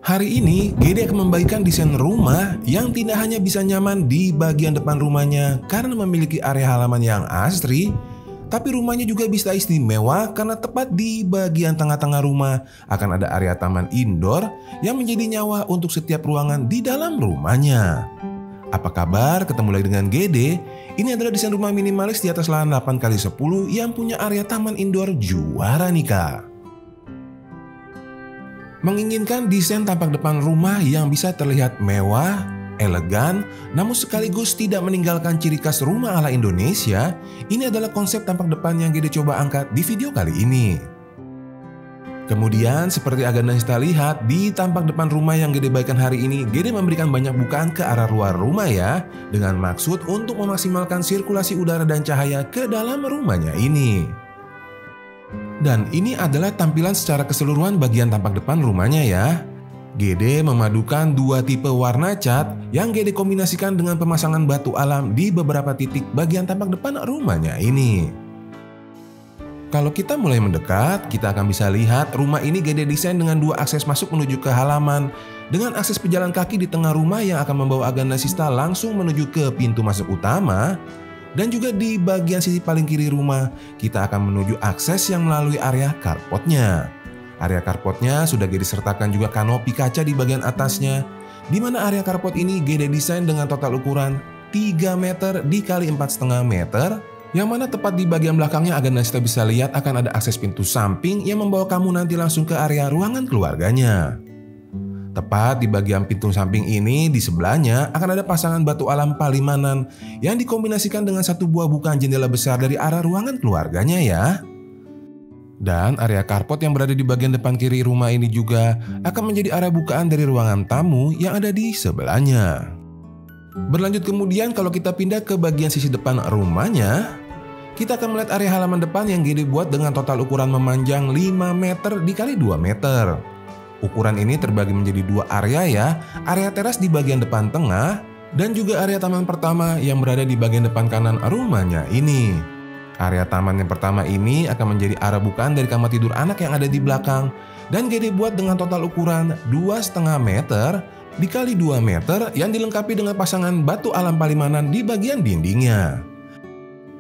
Hari ini, Gede akan membagikan desain rumah yang tidak hanya bisa nyaman di bagian depan rumahnya karena memiliki area halaman yang asri, tapi rumahnya juga bisa istimewa karena tepat di bagian tengah-tengah rumah akan ada area taman indoor yang menjadi nyawa untuk setiap ruangan di dalam rumahnya. Apa kabar? Ketemu lagi dengan Gede. Ini adalah desain rumah minimalis di atas lahan 8x10 yang punya area taman indoor juara nih kak. Menginginkan desain tampak depan rumah yang bisa terlihat mewah, elegan, namun sekaligus tidak meninggalkan ciri khas rumah ala Indonesia, ini adalah konsep tampak depan yang Gede coba angkat di video kali ini. Kemudian seperti agenda kita lihat, di tampak depan rumah yang Gede bagikan hari ini, Gede memberikan banyak bukaan ke arah luar rumah ya, dengan maksud untuk memaksimalkan sirkulasi udara dan cahaya ke dalam rumahnya ini. Dan ini adalah tampilan secara keseluruhan bagian tampak depan rumahnya ya. Gede memadukan dua tipe warna cat yang Gede kombinasikan dengan pemasangan batu alam di beberapa titik bagian tampak depan rumahnya ini. Kalau kita mulai mendekat, kita akan bisa lihat rumah ini Gede desain dengan dua akses masuk menuju ke halaman, dengan akses pejalan kaki di tengah rumah yang akan membawa agenda sista langsung menuju ke pintu masuk utama. Dan juga di bagian sisi paling kiri rumah, kita akan menuju akses yang melalui area carportnya. Area carportnya sudah Gede sertakan juga kanopi kaca di bagian atasnya, di mana area carport ini Gede desain dengan total ukuran 3 meter x 4,5 meter, yang mana tepat di bagian belakangnya agenda kita bisa lihat akan ada akses pintu samping yang membawa kamu nanti langsung ke area ruangan keluarganya. Tepat di bagian pintu samping ini, di sebelahnya akan ada pasangan batu alam palimanan yang dikombinasikan dengan satu buah bukaan jendela besar dari arah ruangan keluarganya ya. Dan area carport yang berada di bagian depan kiri rumah ini juga akan menjadi area bukaan dari ruangan tamu yang ada di sebelahnya. Berlanjut kemudian kalau kita pindah ke bagian sisi depan rumahnya, kita akan melihat area halaman depan yang Gede buat dengan total ukuran memanjang 5 meter x 2 meter. Ukuran ini terbagi menjadi dua area ya, area teras di bagian depan tengah dan juga area taman pertama yang berada di bagian depan kanan rumahnya ini. Area taman yang pertama ini akan menjadi area bukaan dari kamar tidur anak yang ada di belakang dan Gede buat dengan total ukuran 2,5 meter x 2 meter yang dilengkapi dengan pasangan batu alam palimanan di bagian dindingnya.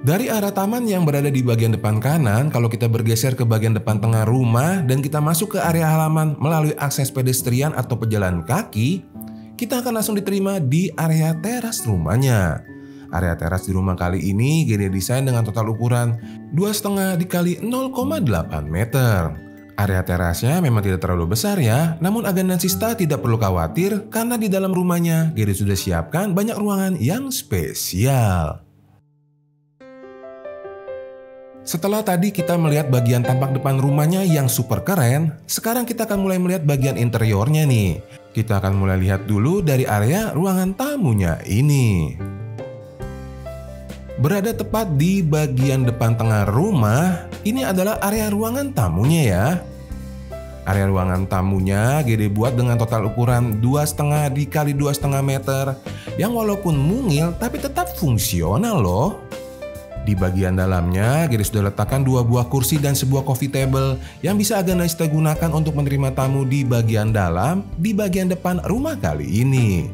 Dari arah taman yang berada di bagian depan kanan, kalau kita bergeser ke bagian depan tengah rumah dan kita masuk ke area halaman melalui akses pedestrian atau pejalan kaki, kita akan langsung diterima di area teras rumahnya. Area teras di rumah kali ini Gede desain dengan total ukuran 2,5 x 0,8 meter. Area terasnya memang tidak terlalu besar ya, namun agan dan sista tidak perlu khawatir karena di dalam rumahnya Gede sudah siapkan banyak ruangan yang spesial. Setelah tadi kita melihat bagian tampak depan rumahnya yang super keren, sekarang kita akan mulai melihat bagian interiornya nih. Kita akan mulai lihat dulu dari area ruangan tamunya ini. Berada tepat di bagian depan tengah rumah, ini adalah area ruangan tamunya ya. Area ruangan tamunya Gede buat dengan total ukuran 2,5 x 2,5 meter, yang walaupun mungil tapi tetap fungsional loh. Di bagian dalamnya, Gede sudah letakkan dua buah kursi dan sebuah coffee table yang bisa agenda kita gunakan untuk menerima tamu di bagian dalam, di bagian depan rumah kali ini.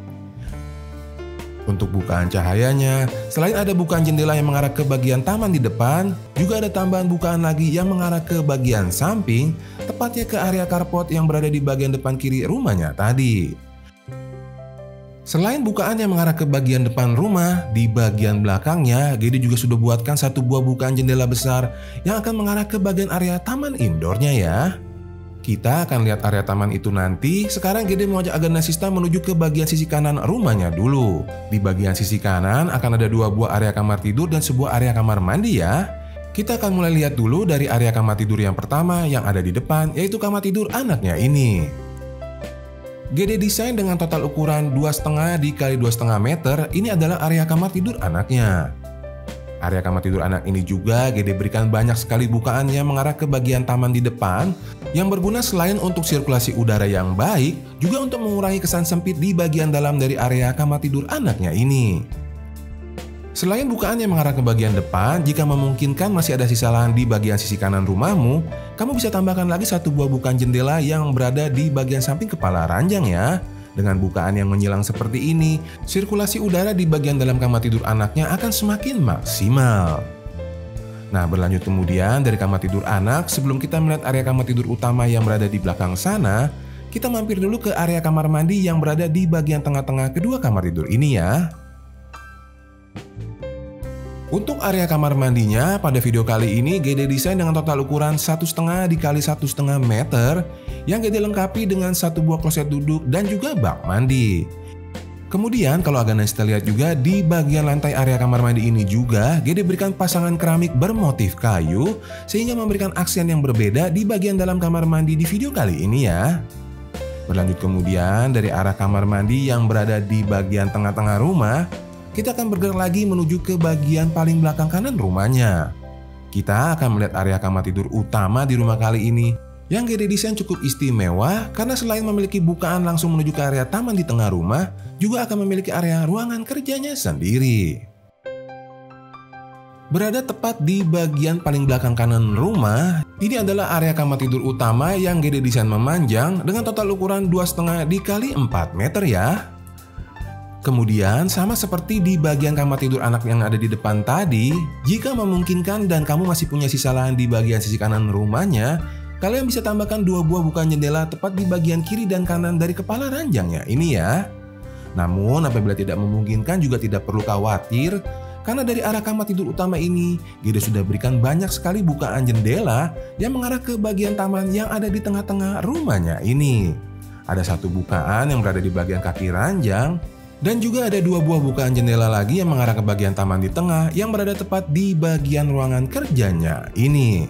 Untuk bukaan cahayanya, selain ada bukaan jendela yang mengarah ke bagian taman di depan, juga ada tambahan bukaan lagi yang mengarah ke bagian samping, tepatnya ke area carport yang berada di bagian depan kiri rumahnya tadi. Selain bukaan yang mengarah ke bagian depan rumah, di bagian belakangnya Gede juga sudah buatkan satu buah bukaan jendela besar yang akan mengarah ke bagian area taman indoornya ya. Kita akan lihat area taman itu nanti. Sekarang Gede mau ajak agenda sista menuju ke bagian sisi kanan rumahnya dulu. Di bagian sisi kanan akan ada dua buah area kamar tidur dan sebuah area kamar mandi ya. Kita akan mulai lihat dulu dari area kamar tidur yang pertama yang ada di depan, yaitu kamar tidur anaknya ini. Gede desain dengan total ukuran 2,5 x 2,5 meter, ini adalah area kamar tidur anaknya. Area kamar tidur anak ini juga Gede berikan banyak sekali bukaan yang mengarah ke bagian taman di depan, yang berguna selain untuk sirkulasi udara yang baik, juga untuk mengurangi kesan sempit di bagian dalam dari area kamar tidur anaknya ini. Selain bukaan yang mengarah ke bagian depan, jika memungkinkan masih ada sisa lahan di bagian sisi kanan rumahmu, Kamu bisa tambahkan lagi satu buah bukaan jendela yang berada di bagian samping kepala ranjang ya. Dengan bukaan yang menyilang seperti ini, sirkulasi udara di bagian dalam kamar tidur anaknya akan semakin maksimal. Nah, berlanjut kemudian dari kamar tidur anak, sebelum kita melihat area kamar tidur utama yang berada di belakang sana, kita mampir dulu ke area kamar mandi yang berada di bagian tengah-tengah kedua kamar tidur ini ya. Untuk area kamar mandinya, pada video kali ini GD desain dengan total ukuran 1,5 x 1,5 meter yang GD lengkapi dengan satu buah kloset duduk dan juga bak mandi. Kemudian kalau agak kita lihat juga di bagian lantai area kamar mandi ini juga GD berikan pasangan keramik bermotif kayu sehingga memberikan aksen yang berbeda di bagian dalam kamar mandi di video kali ini ya. Berlanjut kemudian dari arah kamar mandi yang berada di bagian tengah-tengah rumah, kita akan bergerak lagi menuju ke bagian paling belakang kanan rumahnya. Kita akan melihat area kamar tidur utama di rumah kali ini yang GD desain cukup istimewa karena selain memiliki bukaan langsung menuju ke area taman di tengah rumah, juga akan memiliki area ruangan kerjanya sendiri. Berada tepat di bagian paling belakang kanan rumah, ini adalah area kamar tidur utama yang GD desain memanjang dengan total ukuran 2,5 x 4 meter ya. Kemudian sama seperti di bagian kamar tidur anak yang ada di depan tadi, jika memungkinkan dan kamu masih punya sisa lahan di bagian sisi kanan rumahnya, kalian bisa tambahkan dua buah bukaan jendela tepat di bagian kiri dan kanan dari kepala ranjangnya ini ya. Namun apabila tidak memungkinkan juga tidak perlu khawatir, karena dari arah kamar tidur utama ini, GD sudah berikan banyak sekali bukaan jendela yang mengarah ke bagian taman yang ada di tengah-tengah rumahnya ini. Ada satu bukaan yang berada di bagian kaki ranjang, dan juga ada dua buah bukaan jendela lagi yang mengarah ke bagian taman di tengah yang berada tepat di bagian ruangan kerjanya ini.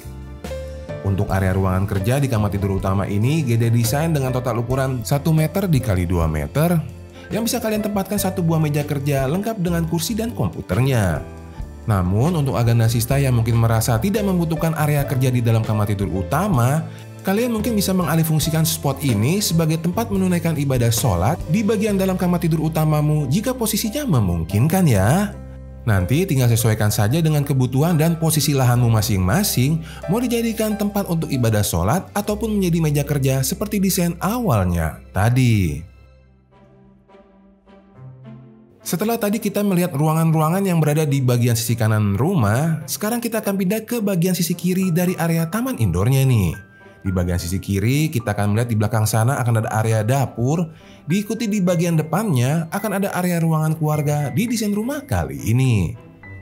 Untuk area ruangan kerja di kamar tidur utama ini GD desain dengan total ukuran 1 meter x 2 meter yang bisa kalian tempatkan satu buah meja kerja lengkap dengan kursi dan komputernya. Namun untuk agenda sista yang mungkin merasa tidak membutuhkan area kerja di dalam kamar tidur utama, kalian mungkin bisa mengalihfungsikan spot ini sebagai tempat menunaikan ibadah sholat di bagian dalam kamar tidur utamamu jika posisinya memungkinkan ya. Nanti tinggal sesuaikan saja dengan kebutuhan dan posisi lahanmu masing-masing, mau dijadikan tempat untuk ibadah sholat ataupun menjadi meja kerja seperti desain awalnya tadi. Setelah tadi kita melihat ruangan-ruangan yang berada di bagian sisi kanan rumah, sekarang kita akan pindah ke bagian sisi kiri dari area taman indoornya nih. Di bagian sisi kiri, kita akan melihat di belakang sana akan ada area dapur. Diikuti di bagian depannya akan ada area ruangan keluarga di desain rumah kali ini.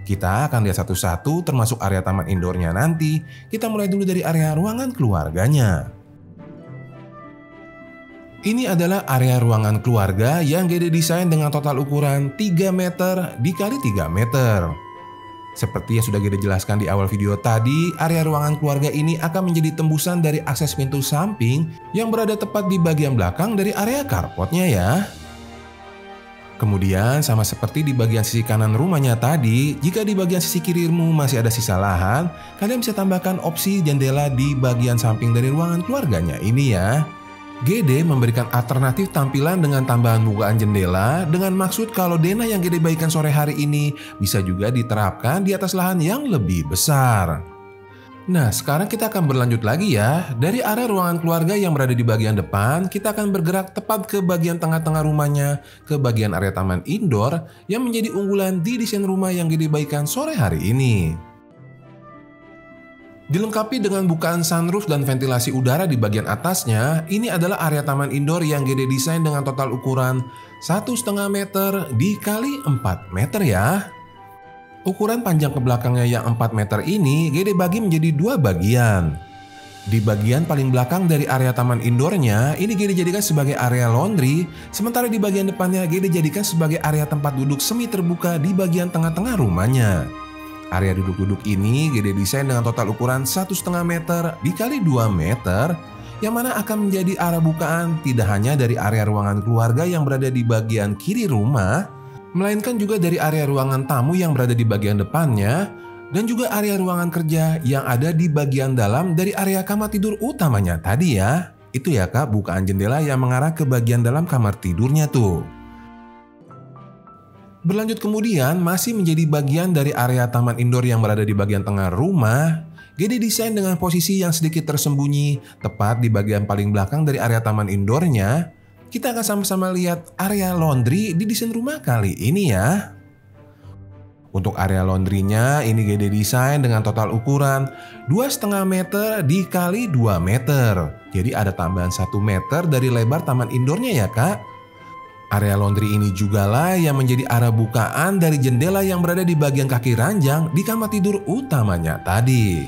Kita akan lihat satu-satu termasuk area taman indoornya nanti. Kita mulai dulu dari area ruangan keluarganya. Ini adalah area ruangan keluarga yang GD desain dengan total ukuran 3 meter x 3 meter. Seperti yang sudah GD jelaskan di awal video tadi, area ruangan keluarga ini akan menjadi tembusan dari akses pintu samping yang berada tepat di bagian belakang dari area carportnya ya. Kemudian sama seperti di bagian sisi kanan rumahnya tadi, jika di bagian sisi kirimu masih ada sisa lahan, kalian bisa tambahkan opsi jendela di bagian samping dari ruangan keluarganya ini ya. GD memberikan alternatif tampilan dengan tambahan bukaan jendela dengan maksud kalau denah yang GD bagikan sore hari ini bisa juga diterapkan di atas lahan yang lebih besar. Nah, sekarang kita akan berlanjut lagi ya. Dari area ruangan keluarga yang berada di bagian depan, kita akan bergerak tepat ke bagian tengah-tengah rumahnya, ke bagian area taman indoor yang menjadi unggulan di desain rumah yang GD bagikan sore hari ini. Dilengkapi dengan bukaan sunroof dan ventilasi udara di bagian atasnya, ini adalah area taman indoor yang GD desain dengan total ukuran 1,5 meter x 4 meter ya. Ukuran panjang ke belakangnya yang 4 meter ini GD bagi menjadi dua bagian. Di bagian paling belakang dari area taman indoornya, ini GD jadikan sebagai area laundry, sementara di bagian depannya GD jadikan sebagai area tempat duduk semi terbuka di bagian tengah-tengah rumahnya. Area duduk-duduk ini GD desain dengan total ukuran 1,5 meter x 2 meter yang mana akan menjadi arah bukaan tidak hanya dari area ruangan keluarga yang berada di bagian kiri rumah, melainkan juga dari area ruangan tamu yang berada di bagian depannya dan juga area ruangan kerja yang ada di bagian dalam dari area kamar tidur utamanya tadi ya. Itu ya Kak, bukaan jendela yang mengarah ke bagian dalam kamar tidurnya tuh. Berlanjut kemudian masih menjadi bagian dari area taman indoor yang berada di bagian tengah rumah. GD desain dengan posisi yang sedikit tersembunyi, tepat di bagian paling belakang dari area taman indoornya. Kita akan sama-sama lihat area laundry di desain rumah kali ini ya. Untuk area laundrynya ini GD desain dengan total ukuran 2,5 meter dikali 2 meter. Jadi ada tambahan 1 meter dari lebar taman indoornya ya kak. Area laundry ini juga lah yang menjadi arah bukaan dari jendela yang berada di bagian kaki ranjang di kamar tidur utamanya tadi.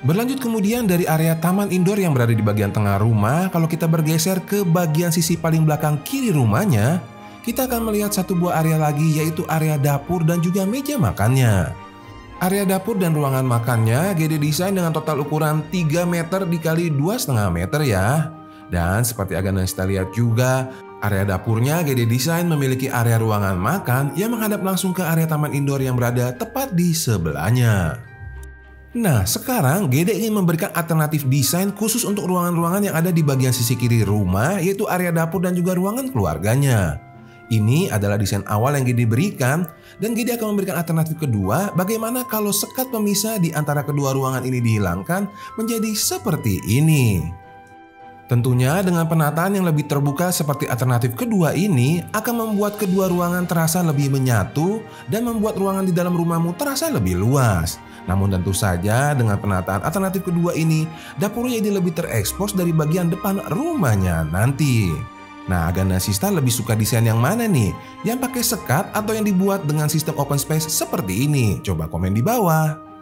Berlanjut kemudian dari area taman indoor yang berada di bagian tengah rumah, kalau kita bergeser ke bagian sisi paling belakang kiri rumahnya, kita akan melihat satu buah area lagi yaitu area dapur dan juga meja makannya. Area dapur dan ruangan makannya GD desain dengan total ukuran 3 meter dikali 2,5 meter ya. Dan seperti akan kita lihat juga, area dapurnya GD desain memiliki area ruangan makan yang menghadap langsung ke area taman indoor yang berada tepat di sebelahnya. Nah, sekarang GD ingin memberikan alternatif desain khusus untuk ruangan-ruangan yang ada di bagian sisi kiri rumah, yaitu area dapur dan juga ruangan keluarganya. Ini adalah desain awal yang GD berikan, dan GD akan memberikan alternatif kedua, bagaimana kalau sekat pemisah di antara kedua ruangan ini dihilangkan menjadi seperti ini. Tentunya dengan penataan yang lebih terbuka seperti alternatif kedua ini akan membuat kedua ruangan terasa lebih menyatu dan membuat ruangan di dalam rumahmu terasa lebih luas. Namun tentu saja dengan penataan alternatif kedua ini, dapurnya jadi lebih terekspos dari bagian depan rumahnya nanti. Nah, Aganasista lebih suka desain yang mana nih? Yang pakai sekat atau yang dibuat dengan sistem open space seperti ini? Coba komen di bawah.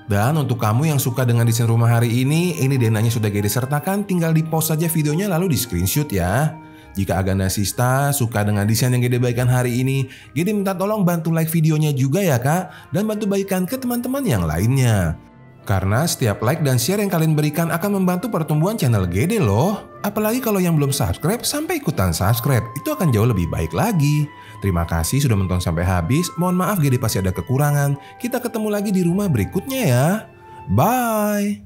Dan untuk kamu yang suka dengan desain rumah hari ini denanya sudah GD sertakan, tinggal di post saja videonya lalu di screenshot ya. Jika Aganasista suka dengan desain yang GD bagikan hari ini, GD minta tolong bantu like videonya juga ya kak, dan bantu bagikan ke teman-teman yang lainnya. Karena setiap like dan share yang kalian berikan akan membantu pertumbuhan channel GD loh. Apalagi kalau yang belum subscribe, sampai ikutan subscribe, itu akan jauh lebih baik lagi. Terima kasih sudah menonton sampai habis, mohon maaf GD pasti ada kekurangan. Kita ketemu lagi di rumah berikutnya ya. Bye!